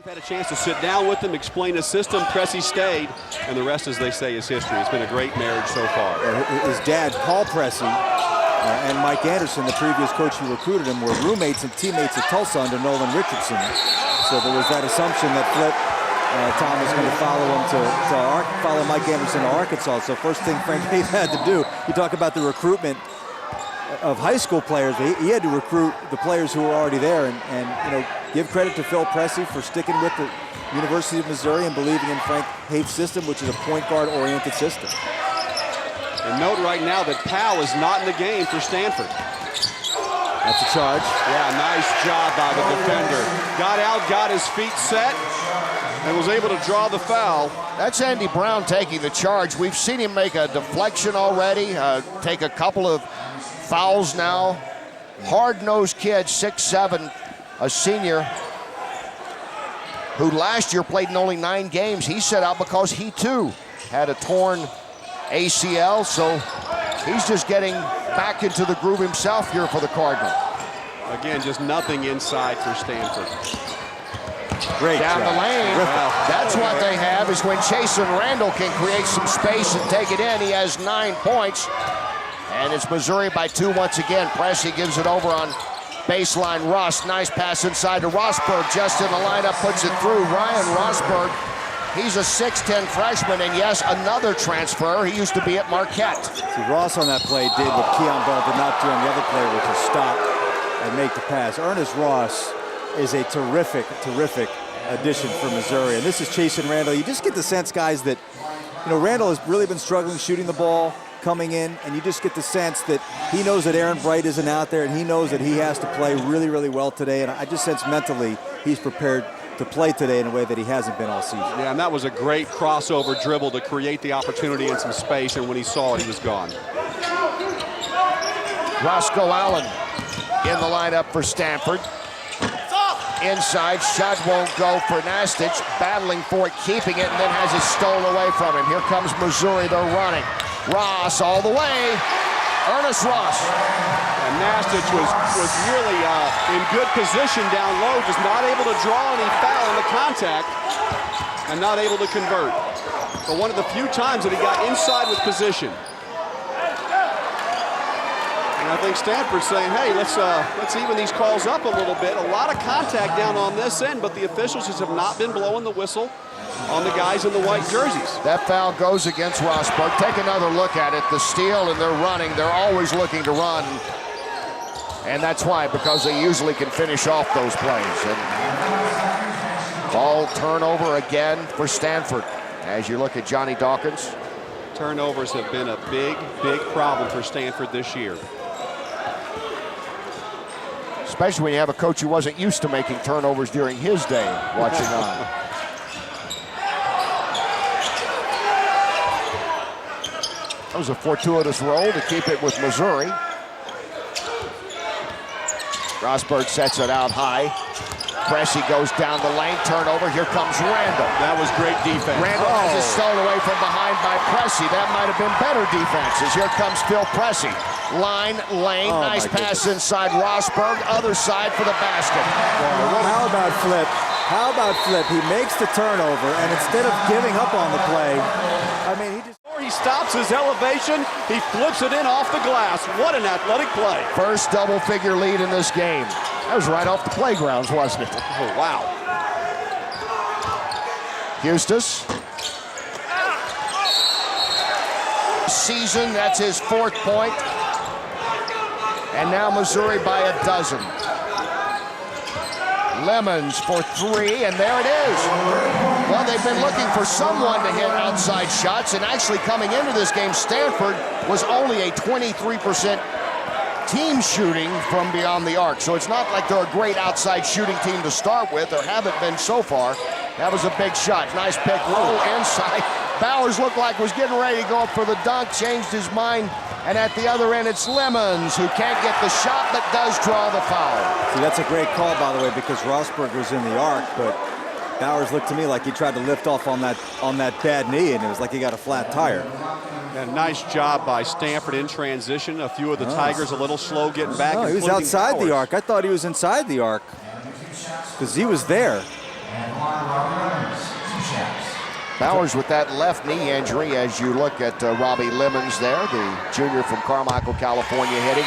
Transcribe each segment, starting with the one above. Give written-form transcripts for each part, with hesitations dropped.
Had a chance to sit down with him, explain his system. Pressey stayed, and the rest, as they say, is history. It's been a great marriage so far. His dad, Paul Pressey, and Mike Anderson, the previous coach who recruited him, were roommates and teammates at Tulsa under Nolan Richardson. So there was that assumption that Flip Tom was going to follow him to follow Mike Anderson to Arkansas. So first thing Frank Haith had to do, you talk about the recruitment of high school players, he had to recruit the players who were already there, and you know, give credit to Phil Pressey for sticking with the University of Missouri and believing in Frank Haith's system, which is a point guard oriented system. And note right now that Powell is not in the game for Stanford. That's a charge. Yeah, nice job by the defender. Got out, got his feet set, and was able to draw the foul. That's Andy Brown taking the charge. We've seen him make a deflection already, take a couple of fouls now. Hard-nosed kid, 6'7", a senior, who last year played in only 9 games. He set out because he too had a torn ACL, so he's just getting back into the groove himself here for the Cardinal. Again, just nothing inside for Stanford. Great down job. the lane. Wow. That's what they have, is when Chasen Randall can create some space and take it in. He has 9 points. And it's Missouri by 2 once again. Pressey gives it over on baseline. Ross, nice pass inside to Rosberg. Just in the lineup, puts it through. Ryan Rosberg, he's a 6'10 freshman, and yes, another transfer. He used to be at Marquette. See, Ross on that play did what Keon Bell did not do on the other play, which is stop and make the pass. Ernest Ross is a terrific, terrific addition for Missouri. And this is Chasen Randall. You just get the sense, guys, that, you know, Randall has really been struggling shooting the ball, coming in, and you just get the sense that he knows that Aaron Bright isn't out there, and he knows that he has to play really, really well today. And I just sense mentally he's prepared to play today in a way that he hasn't been all season. Yeah, and that was a great crossover dribble to create the opportunity and some space, and when he saw it, he was gone. Roscoe Allen in the lineup for Stanford. Inside, shot won't go for Nastich, battling for it, keeping it, and then has it stolen away from him. Here comes Missouri, they're running. Ross all the way, Ernest Ross. And Nastich was really in good position down low, just not able to draw any foul in the contact and not able to convert. But one of the few times that he got inside with position. And I think Stanford's saying, hey, let's even these calls up a little bit. A lot of contact down on this end, but the officials just have not been blowing the whistle on the guys in the white jerseys. That foul goes against Rosberg. Take another look at it. The steal, and they're running. They're always looking to run. And that's why, because they usually can finish off those plays. And ball turnover again for Stanford. As you look at Johnny Dawkins. Turnovers have been a big, big problem for Stanford this year. Especially when you have a coach who wasn't used to making turnovers during his day watching on. That was a fortuitous roll to keep it with Missouri. Rosberg sets it out high. Pressey goes down the lane, turnover. Here comes Randall. That was great defense. Randall has it stolen away from behind by Pressey. That might have been better defenses. Here comes Phil Pressey. Line, lane, nice pass inside Rosberg. Other side for the basket. How about Flip? How about Flip? He makes the turnover, and instead of giving up on the play, I mean, he stops his elevation, he flips it in off the glass. What an athletic play. First double-figure lead in this game. That was right off the playgrounds, wasn't it? Oh, wow. Eustace. Season, that's his 4th point. And now Missouri by a dozen. Lemons for 3, and there it is. Well, they've been looking for someone to hit outside shots, and actually coming into this game, Stanford was only a 23% team shooting from beyond the arc. So it's not like they're a great outside shooting team to start with, or haven't been so far. That was a big shot. Nice pick, roll inside. Bowers looked like was getting ready to go up for the dunk, changed his mind. And at the other end, it's Lemons, who can't get the shot, but does draw the foul. See, that's a great call, by the way, because Rosberg was in the arc, but Bowers looked to me like he tried to lift off on that bad knee, and it was like he got a flat tire. And nice job by Stanford in transition. A few of the Tigers a little slow getting back. No, he was outside the arc. I thought he was inside the arc because he was there. Bowers with that left knee injury as you look at Robbie Lemons there, the junior from Carmichael, California, hitting.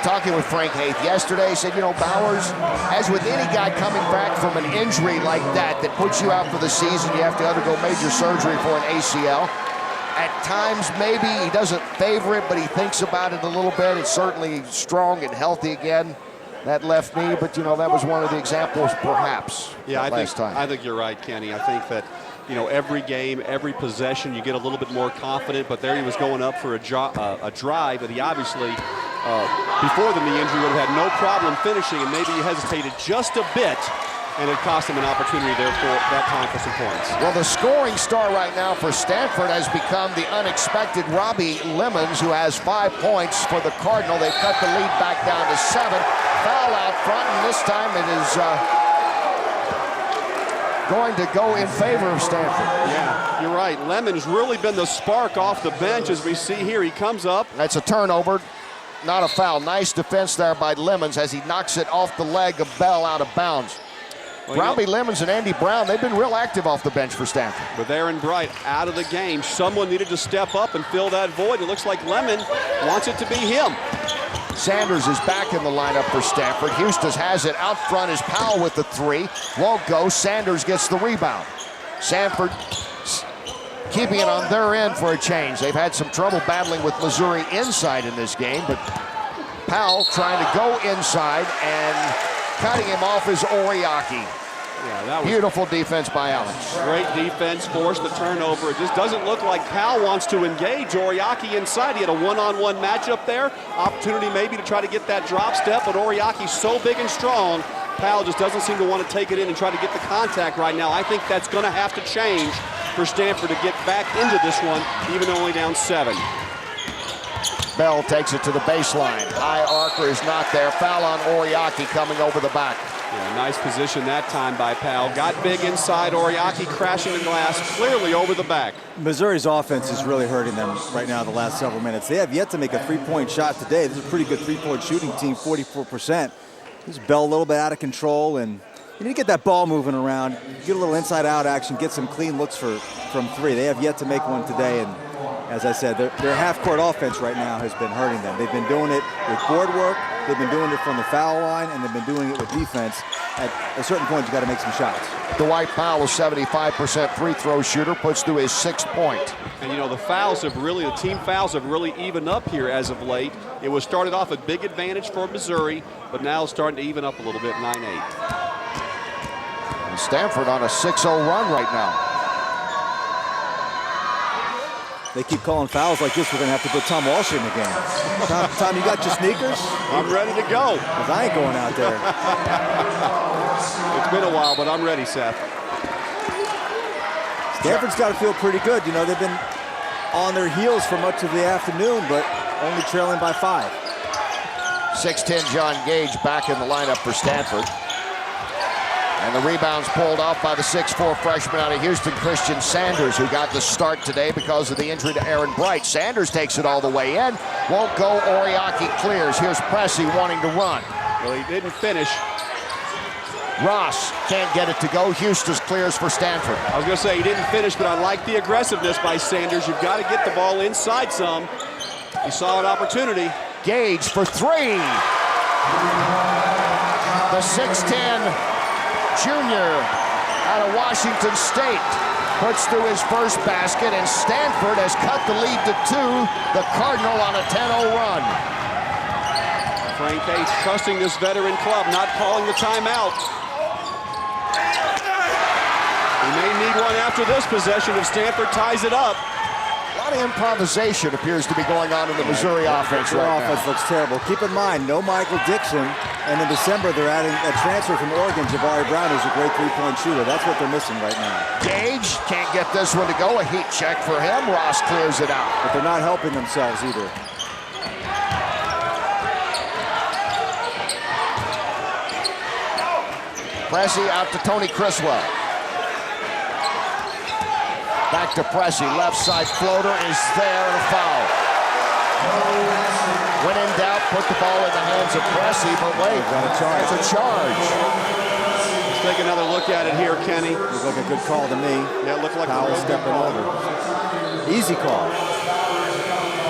Talking with Frank Haith yesterday, he said, you know, Bowers, as with any guy coming back from an injury like that puts you out for the season, you have to undergo major surgery for an ACL. At times, maybe he doesn't favor it, but he thinks about it a little bit. It's certainly strong and healthy again, that left knee, but, you know, that was one of the examples, perhaps, yeah, I time. think you're right, Kenny. I think that, you know, every game, every possession, you get a little bit more confident, but there he was going up for a drive, and he obviously, before the knee injury, would have had no problem finishing, and maybe he hesitated just a bit, and it cost him an opportunity there for that time for some points. Well, the scoring star right now for Stanford has become the unexpected Robbie Lemons, who has 5 points for the Cardinal. They've cut the lead back down to 7. Foul out front, and this time it is going to go in favor of Stanford. Yeah, you're right. Lemon's really been the spark off the bench, as we see here. He comes up. That's a turnover, not a foul. Nice defense there by Lemons as he knocks it off the leg of Bell out of bounds. Well, Robbie Lemons and Andy Brown, they've been real active off the bench for Stanford. With Aaron Bright out of the game, someone needed to step up and fill that void. It looks like Lemon wants it to be him. Sanders is back in the lineup for Stanford. Houston has it out front is Powell with the 3. Won't go. Sanders gets the rebound. Stanford keeping it on their end for a change. They've had some trouble battling with Missouri inside in this game, but Powell trying to go inside, and cutting him off is Oriaki. Yeah, that was beautiful defense by Alex. Great defense, forced the turnover. It just doesn't look like Powell wants to engage Oriaki inside. He had a one-on-one matchup there. Opportunity maybe to try to get that drop step, but Oriaki's so big and strong, Powell just doesn't seem to want to take it in and try to get the contact right now. I think that's going to have to change for Stanford to get back into this one, even though only down 7. Bell takes it to the baseline. High arcer is not there. Foul on Oriaki coming over the back. Yeah, nice position that time by Powell. Got big inside. Oriaki crashing the glass, clearly over the back. Missouri's offense is really hurting them right now the last several minutes. They have yet to make a three-point shot today. This is a pretty good three-point shooting team, 44%. This is Bell a little bit out of control, and you need to get that ball moving around, get a little inside-out action, get some clean looks from 3. They have yet to make one today, and as I said, their half-court offense right now has been hurting them. They've been doing it with board work, they've been doing it from the foul line, and they've been doing it with defense. At a certain point, you got to make some shots. Dwight Powell, a 75% free throw shooter, puts through his 6th point. And you know, the team fouls have really evened up here as of late. It was started off a big advantage for Missouri, but now it's starting to even up a little bit, 9-8. And Stanford on a 6-0 run right now. They keep calling fouls like this, we're going to have to put Tom Walsh in the game. Tom, you got your sneakers? I'm ready to go. Because I ain't going out there. It's been a while, but I'm ready, Seth. Stanford's got to feel pretty good. You know, they've been on their heels for much of the afternoon, but only trailing by 5. 6'10" John Gage back in the lineup for Stanford. And the rebound's pulled off by the 6'4" freshman out of Houston, Christian Sanders, who got the start today because of the injury to Aaron Bright. Sanders takes it all the way in. Won't go. Oriaki clears. Here's Pressey wanting to run. Well, he didn't finish. Ross can't get it to go. Houston's clears for Stanford. I was going to say he didn't finish, but I like the aggressiveness by Sanders. You've got to get the ball inside some. He saw an opportunity. Gage for 3. The 6'10" junior out of Washington State puts through his first basket, and Stanford has cut the lead to 2. The Cardinal on a 10-0 run. Frank Haith trusting this veteran club, not calling the timeout. He may need one after this possession if Stanford ties it up. A lot of improvisation appears to be going on in the Missouri offense right now. Their offense looks terrible. Keep in mind, no Michael Dixon, and in December they're adding a transfer from Oregon, Jabari Brown, who's a great three-point shooter. That's what they're missing right now. Gage can't get this one to go. A heat check for him. Ross clears it out. But they're not helping themselves either. Pressey out to Tony Criswell. Back to Pressey. Left side floater is there, and a foul. When in doubt, put the ball in the hands of Pressey, but wait, got a charge. It's a charge. Let's take another look at it here, Kenny. Looks like a good call to me. Yeah, it looked like Powell stepping over. Easy call.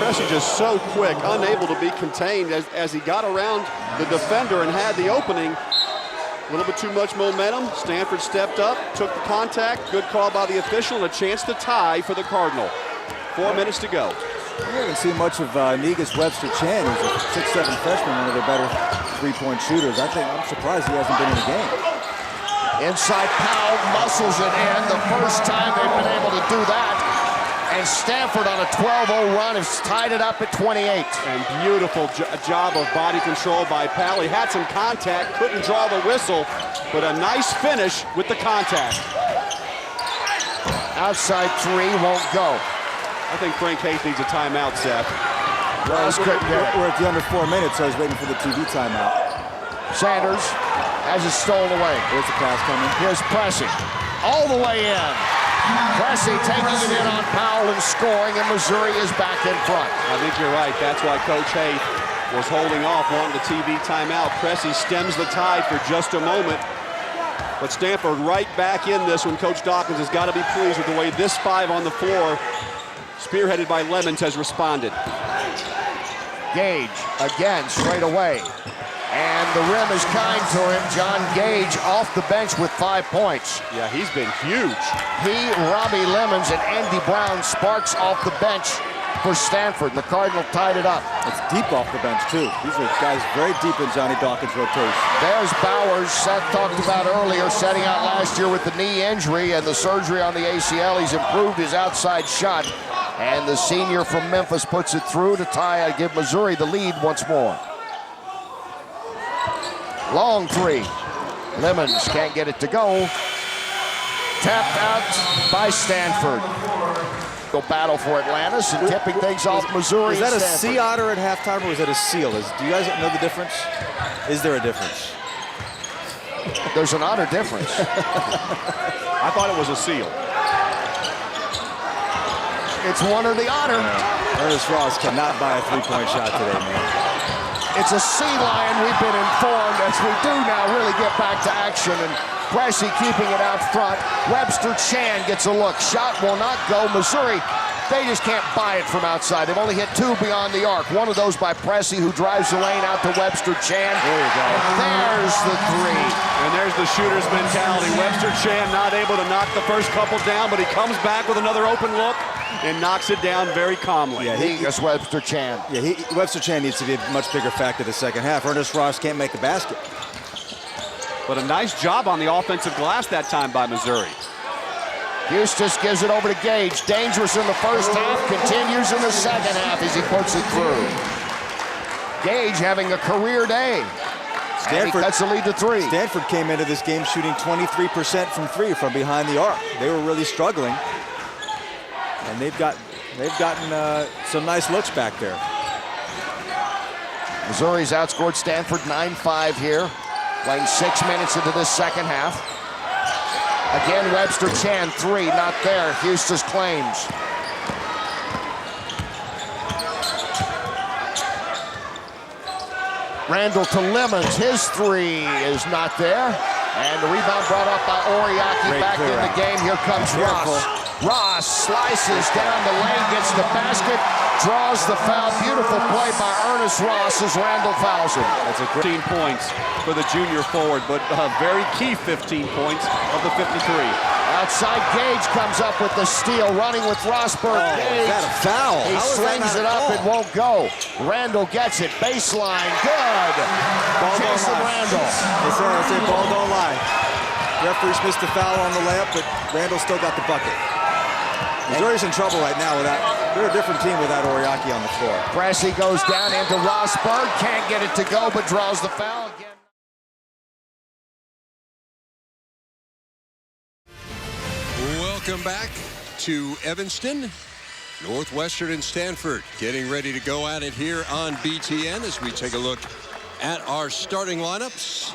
Pressey just so quick, unable to be contained as he got around the defender and had the opening. A little bit too much momentum. Stanford stepped up, took the contact. Good call by the official and a chance to tie for the Cardinal. 4 minutes to go. We haven't seen much of Negus Webster-Chan, who's a 6'7" freshman, one of their better three-point shooters. I'm surprised he hasn't been in the game. Inside Powell muscles it in. The first time they've been able to do that. And Stanford on a 12-0 run has tied it up at 28. And beautiful job of body control by Powell. He had some contact, couldn't draw the whistle, but a nice finish with the contact. Outside three won't go. I think Frank Hayes needs a timeout, Seth. Well, we're at the under 4 minutes, so I was waiting for the TV timeout. Sanders has it stolen away. There's the pass coming. Here's Pressey. All the way in. Pressey taking it in on Powell and scoring, and Missouri is back in front. I think you're right. That's why Coach Hayes was holding off, wanting the TV timeout. Pressey stems the tide for just a moment. But Stanford right back in this one. Coach Dawkins has got to be pleased with the way this five on the floor, spearheaded by Lemons, has responded. Gage again straight away. And the rim is kind to him. John Gage off the bench with 5 points. Yeah, he's been huge. He, Robbie Lemons, and Andy Brown sparks off the bench for Stanford. The Cardinal tied it up. It's deep off the bench, too. These are guys very deep in Johnny Dawkins' rotation. There's Bowers, Seth talked about earlier, setting out last year with the knee injury and the surgery on the ACL. He's improved his outside shot. And the senior from Memphis puts it through to tie, give Missouri the lead once more. Long three. Lemons can't get it to go. Tapped out by Stanford. Go battle for Atlantis and tipping things off Missouri. Is that a Stanford. sea otter at halftime, or is that a seal? Do you guys know the difference? Is there a difference? There's an otter difference. I thought it was a seal. It's one or the otter. Ernest Ross cannot buy a three-point shot today, man. It's a sea lion, we've been informed, as we do now really get back to action. And Pressey keeping it out front. Webster-Chan gets a look. Shot will not go. Missouri, they just can't buy it from outside. They've only hit 2 beyond the arc. One of those by Pressey, who drives the lane out to Webster-Chan. There you go. There's the three. And there's the shooter's mentality. Webster-Chan not able to knock the first couple down, but he comes back with another open look and knocks it down very calmly. Yeah, That's Webster-Chan. Yeah, Webster-Chan needs to be a much bigger factor the second half. Ernest Ross can't make a basket. But a nice job on the offensive glass that time by Missouri. Eustace gives it over to Gage. Dangerous in the first half, continues in the second half as he puts it through. Gage having a career day. Stanford cuts the lead to 3. Stanford came into this game shooting 23% from 3 from behind the arc. They were really struggling. And they've gotten some nice looks back there. Missouri's outscored Stanford 9-5 here, playing 6 minutes into this second half. Again, Webster-Chan, 3, not there. Eustace claims. Randall to Lemons, his 3 is not there. And the rebound brought up by Oriaki. Back in the game, here comes Ross. Ross slices down the lane, gets the basket, draws the foul. Beautiful play by Ernest Ross as Randall fouls him. That's a great 15 points for the junior forward, but a very key 15 points of the 53. Outside, Gage comes up with the steal, running with Rosberg. Gage, is that a foul? He slings it up, it won't go. Randall gets it, baseline, good. Jason Randall. They say ball don't lie. Referees missed the foul on the layup, but Randall still got the bucket. Missouri's in trouble right now with that. They're a different team without Oriaki on the floor. Pressey goes down into Rosberg, can't get it to go, but draws the foul again. Welcome back to Evanston. Northwestern and Stanford getting ready to go at it here on BTN as we take a look at our starting lineups.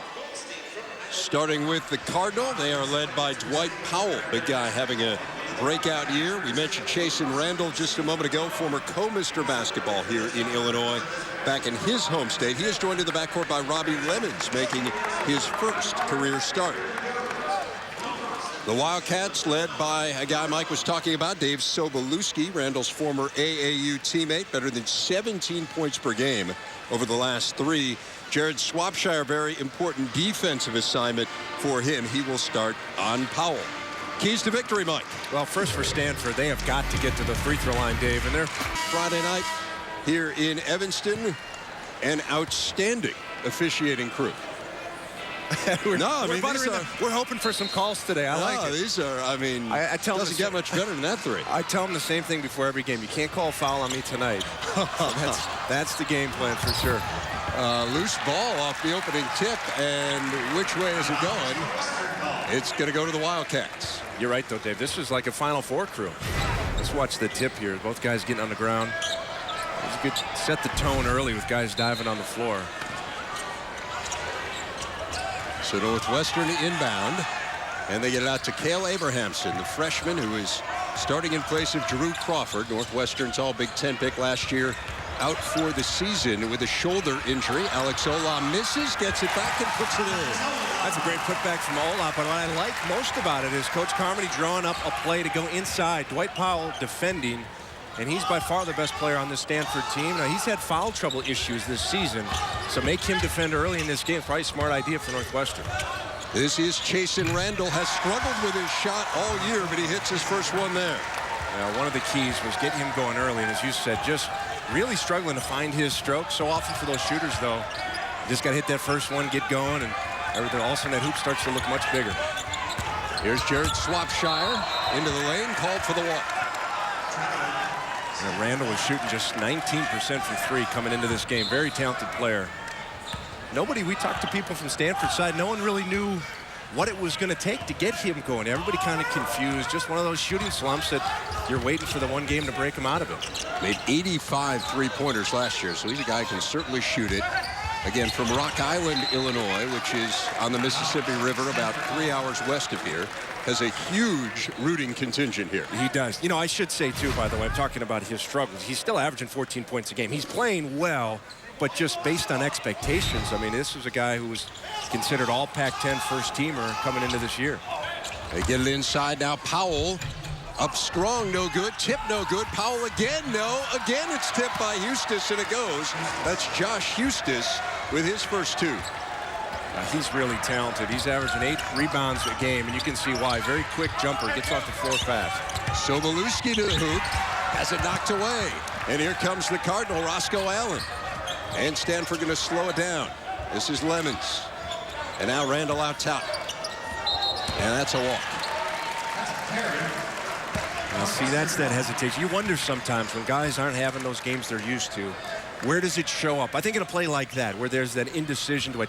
Starting with the Cardinal, they are led by Dwight Powell, big guy having a breakout year. We mentioned Chasen Randall just a moment ago, former co-Mr. Basketball here in Illinois, back in his home state. He is joined in the backcourt by Robbie Lemons, making his first career start. The Wildcats, led by a guy Mike was talking about, Dave Sobolewski, Randall's former AAU teammate, better than 17 points per game over the last 3. Jared Swapshire, very important defensive assignment for him. He will start on Powell. Keys to victory, Mike. Well, first for Stanford, they have got to get to the free throw line, Dave, and they're Friday night here in Evanston, an outstanding officiating crew. we're hoping for some calls today. I like it. These are, I mean, I tell doesn't get much better than that 3. I tell them the same thing before every game. You can't call a foul on me tonight. That's the game plan for sure. Loose ball off the opening tip, and which way is it going? It's going to go to the Wildcats. You're right, though, Dave. This is like a Final Four crew. Let's watch the tip here. Both guys getting on the ground. It was a good set the tone early with guys diving on the floor. So Northwestern inbound, and they get it out to Cale Abrahamson, the freshman who is starting in place of Drew Crawford. Northwestern's all Big Ten pick last year, out for the season with a shoulder injury. Alex Ola misses, gets it back, and puts it in. That's a great putback from Ola, but what I like most about it is Coach Carmody drawing up a play to go inside. Dwight Powell defending, and he's by far the best player on this Stanford team. Now, he's had foul trouble issues this season, so make him defend early in this game. Probably a smart idea for Northwestern. This is Chasen Randall, has struggled with his shot all year, but he hits his first one there. Well, one of the keys was getting him going early, and as you said, just really struggling to find his stroke. So often for those shooters, though, you just got to hit that first one, get going, and everything. All of a sudden, that hoop starts to look much bigger. Here's Jared Swapshire into the lane, called for the walk. And Randall was shooting just 19% from 3 coming into this game. Very talented player. We talked to people from Stanford's side, no one really knew what it was going to take to get him going. Everybody kind of confused. Just one of those shooting slumps that you're waiting for the one game to break him out of it. Made 85 three-pointers last year, so he's a guy who can certainly shoot it. Again, from Rock Island, Illinois, which is on the Mississippi River about 3 hours west of here, has a huge rooting contingent here. He does. You know, I should say, too, by the way, I'm talking about his struggles. He's still averaging 14 points a game. He's playing well, but just based on expectations, I mean, this was a guy who was considered all Pac-10 first-teamer coming into this year. They get it inside now. Powell up strong, no good. Tip, no good. Powell again, no. Again, it's tipped by Eustace, and it goes. That's Josh Eustace with his first 2. He's really talented. He's averaging 8 rebounds a game, and you can see why. Very quick jumper, gets off the floor fast. Sobolewski to the hoop, has it knocked away. And here comes the Cardinal, Roscoe Allen. And Stanford going to slow it down. This is Lemons. And now Randall out top. And that's a walk. Now, see, that's that hesitation. You wonder sometimes when guys aren't having those games they're used to, where does it show up? I think in a play like that, where there's that indecision, do I